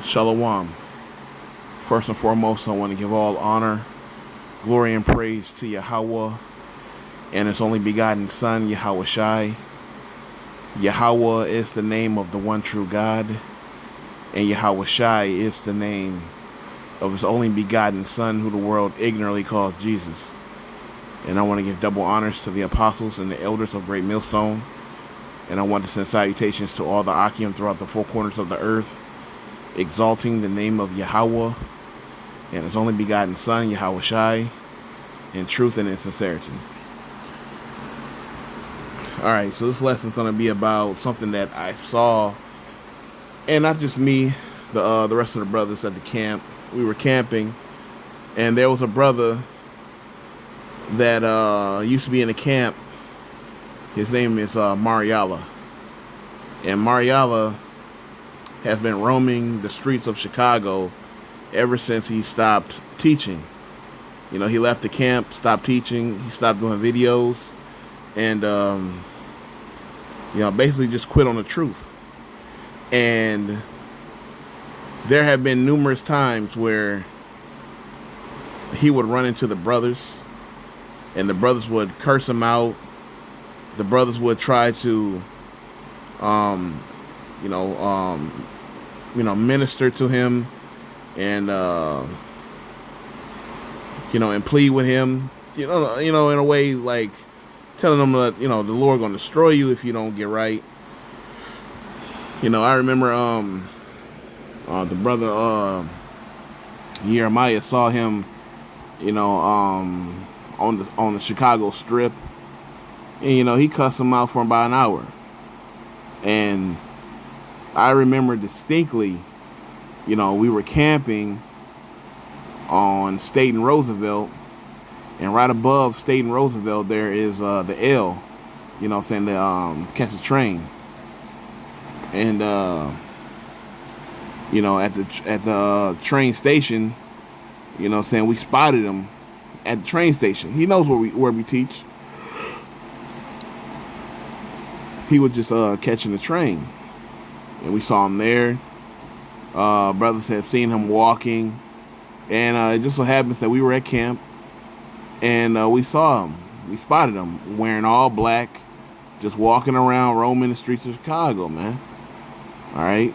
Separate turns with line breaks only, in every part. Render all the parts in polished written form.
Shalom. First and foremost, I want to give all honor, glory, and praise to Yahweh and His only begotten Son, Yahweh Shai. Yahweh is the name of the one true God, and Yahweh Shai is the name of His only begotten Son, who the world ignorantly calls Jesus. And I want to give double honors to the apostles and the elders of Great Millstone. And I want to send salutations to all the Akim throughout the four corners of the earth, exalting the name of Yahweh and His only begotten Son, Yahweh Shai, in truth and in sincerity. Alright, so this lesson is going to be about something that I saw, and not just me, the rest of the brothers at the camp. We were camping, and there was a brother that used to be in the camp. His name is Mariala. And Mariala has been roaming the streets of Chicago ever since he stopped teaching. You know, he left the camp, stopped teaching, he stopped doing videos, and, basically just quit on the truth. And there have been numerous times where he would run into the brothers, and the brothers would curse him out. The brothers would try to, minister to him and, and plead with him, in a way like telling him that, the Lord going to destroy you if you don't get right. I remember the brother Jeremiah saw him, on the Chicago Strip. And, he cussed him out for about an hour. And I remember distinctly, we were camping on State and Roosevelt. And right above State and Roosevelt, there is the L, to catch the train. And, at the train station, we spotted him at the train station. He knows where we teach. He was just catching the train, and we saw him there. Brothers had seen him walking, and it just so happens that we were at camp, and we saw him. We spotted him wearing all black, just walking around, roaming the streets of Chicago, man. All right,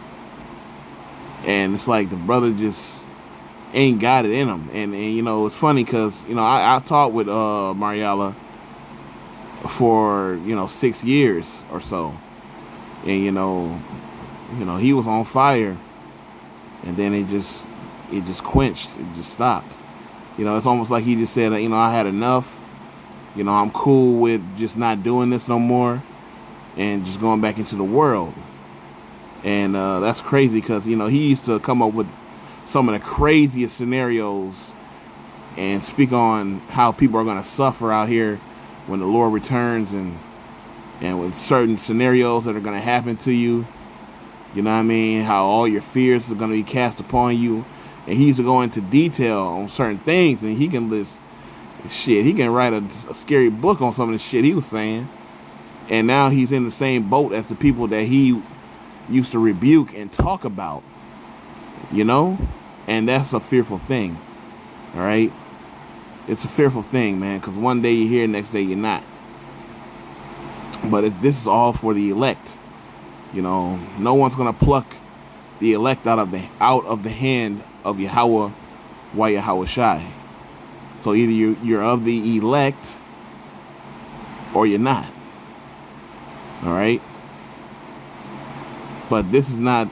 and it's like the brother just ain't got it in him, and it's funny because I taught with Mariala for 6 years or so, and he was on fire, and then it just quenched, it just stopped. It's almost like he just said, I had enough, I'm cool with just not doing this no more and just going back into the world. And that's crazy because he used to come up with some of the craziest scenarios and speak on how people are going to suffer out here when the Lord returns, and with certain scenarios that are going to happen to you, how all your fears are going to be cast upon you. And he used to go into detail on certain things, and he can list shit. He can write a scary book on some of the shit he was saying. And now he's in the same boat as the people that he used to rebuke and talk about, and that's a fearful thing. All right. It's a fearful thing, man, because one day you're here, next day you're not. But this is all for the elect. No one's gonna pluck the elect out of the hand of Yahweh, why Yahweh Shai. So either you're of the elect or you're not. All right. But this is not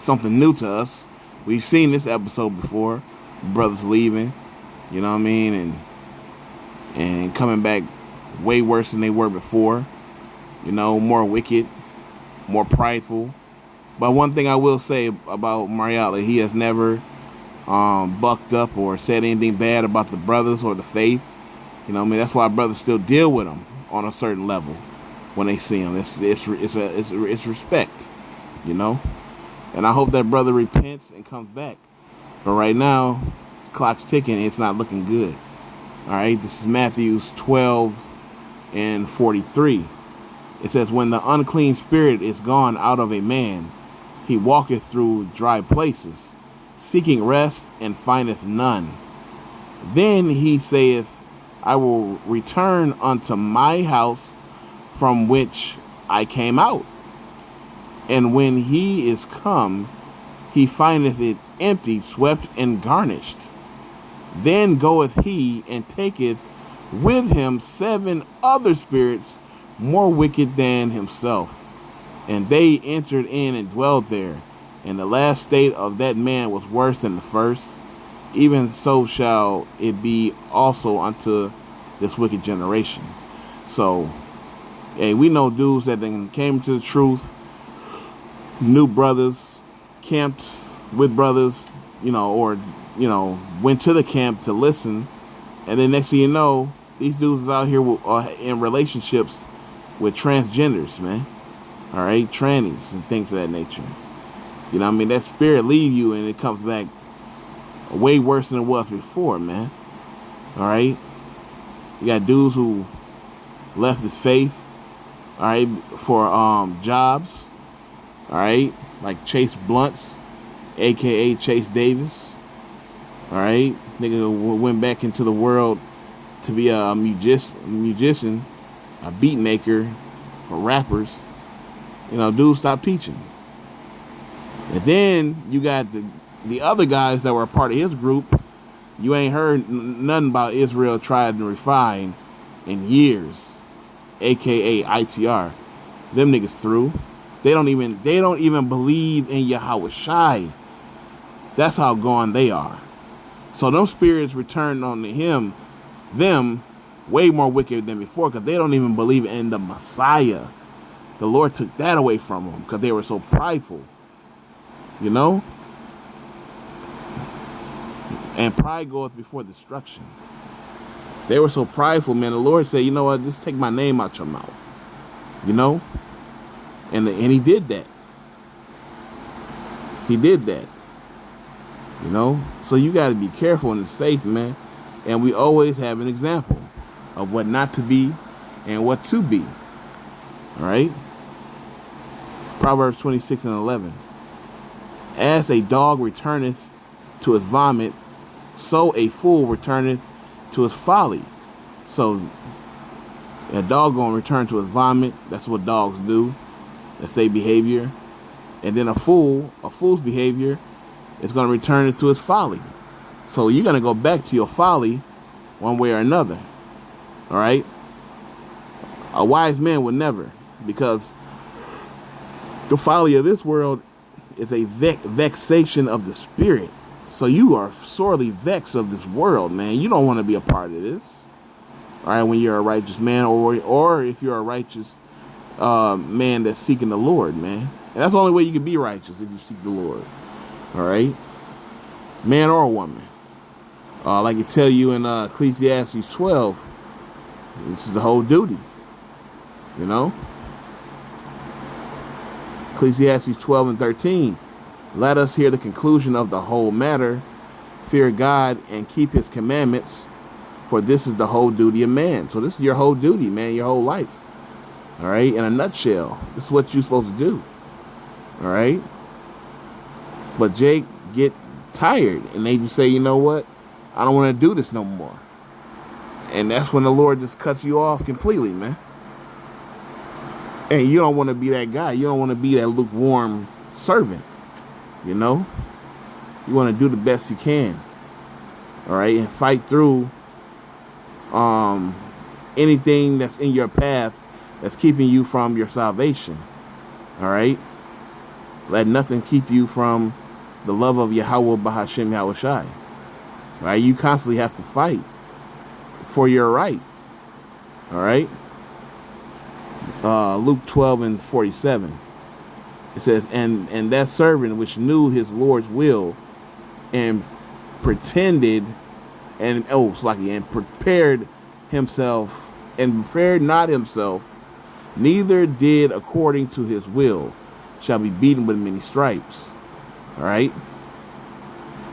something new to us. We've seen this episode before. Brothers leaving. And coming back way worse than they were before. More wicked, more prideful. But one thing I will say about Mariala, he has never bucked up or said anything bad about the brothers or the faith. That's why brothers still deal with him on a certain level when they see him. It's respect, And I hope that brother repents and comes back. But right now, the clock's ticking and it's not looking good. All right, this is Matthew 12:43. It says, when the unclean spirit is gone out of a man, He walketh through dry places, seeking rest, and findeth none. Then he saith, I will return unto my house from which I came out. And when he is come, he findeth it empty, swept, and garnished. Then goeth he and taketh with him 7 other spirits more wicked than himself. And they entered in and dwelled there. And the last state of that man was worse than the first. Even so shall it be also unto this wicked generation. So, hey, we know dudes that then came to the truth, knew brothers, camped with brothers, or, went to the camp to listen. And then next thing you know, these dudes is out here in relationships with transgenders, man. All right, trannies and things of that nature. That spirit leave you and it comes back way worse than it was before, man. All right, you got dudes who left his faith, all right, for jobs, all right, like Chase Blunts, aka Chase Davis. All right, nigga went back into the world to be a musician, a beat maker for rappers. Dudes stopped teaching. And then you got the other guys that were a part of his group. You ain't heard nothing about Israel Tried and Refined in years, aka ITR. Them niggas through. They don't even believe in Yahweh Shai. That's how gone they are. So them spirits returned on to them way more wicked than before, because they don't even believe in the Messiah. The Lord took that away from them because they were so prideful. And pride goeth before destruction. They were so prideful, man. The Lord said, you know what, just take my name out your mouth. And he did that. He did that. So you got to be careful in this faith, man. And we always have an example of what not to be and what to be. All right? Proverbs 26:11. As a dog returneth to his vomit, so a fool returneth to his folly. So a dog gonna return to his vomit. That's what dogs do. That's their behavior. And then a fool's behavior is gonna return it to his folly. So you're gonna go back to your folly one way or another. All right? A wise man would never, because the folly of this world is a vexation of the spirit. So you are sorely vexed of this world, man. You don't want to be a part of this. All right, when you're a righteous man, or if you're a righteous man that's seeking the Lord, man. And that's the only way you can be righteous, if you seek the Lord. All right? Man or woman. Like it tell you in Ecclesiastes 12, this is the whole duty. Ecclesiastes 12:13. Let us hear the conclusion of the whole matter. Fear God and keep his commandments, for this is the whole duty of man. So this is your whole duty, man, your whole life. All right? In a nutshell, this is what you're supposed to do. All right? But Jake get tired, and they just say, you know what? I don't want to do this no more. And that's when the Lord just cuts you off completely, man. And you don't want to be that guy. You don't want to be that lukewarm servant. You want to do the best you can. All right? And fight through anything that's in your path that's keeping you from your salvation. All right? Let nothing keep you from the love of Yahweh Bahashem Yahweh Shai. All right? You constantly have to fight for your right. All right? Luke 12:47. It says, and that servant which knew his Lord's will and prepared himself and prepared not himself, neither did according to his will, shall be beaten with many stripes. All right?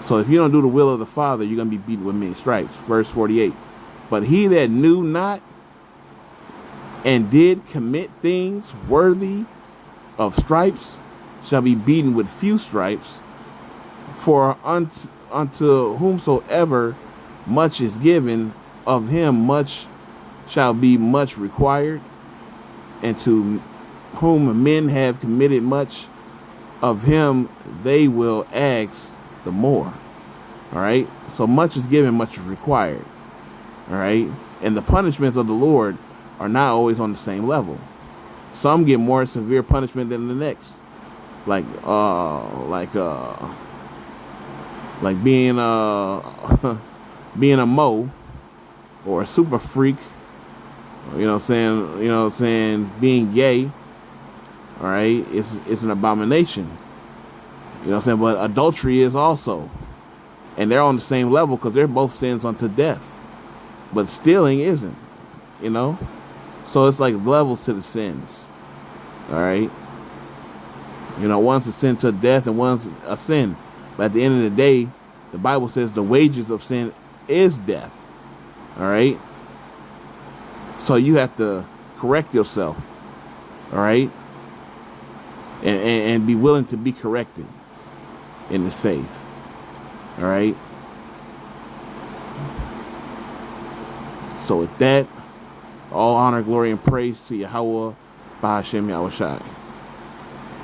So if you don't do the will of the Father, you're going to be beaten with many stripes. Verse 48. But he that knew not and did commit things worthy of stripes shall be beaten with few stripes. For unto whomsoever much is given, of him much shall be much required. And to whom men have committed much, of him they will ask the more. All right. So much is given, much is required. All right. And the punishments of the Lord are not always on the same level. Some get more severe punishment than the next. Like being being a mo or a super freak. You know what I'm saying? Being gay. All right. It's an abomination. You know what I'm saying? But adultery is also. And they're on the same level because they're both sins unto death. But stealing isn't, you know? So it's like levels to the sins. All right? You know, one's a sin to death and one's a sin. But at the end of the day, the Bible says the wages of sin is death. All right? So you have to correct yourself. All right? And be willing to be corrected in this faith. All right. So with that, all honor, glory, and praise to Yahweh, Bahashem Yahushai.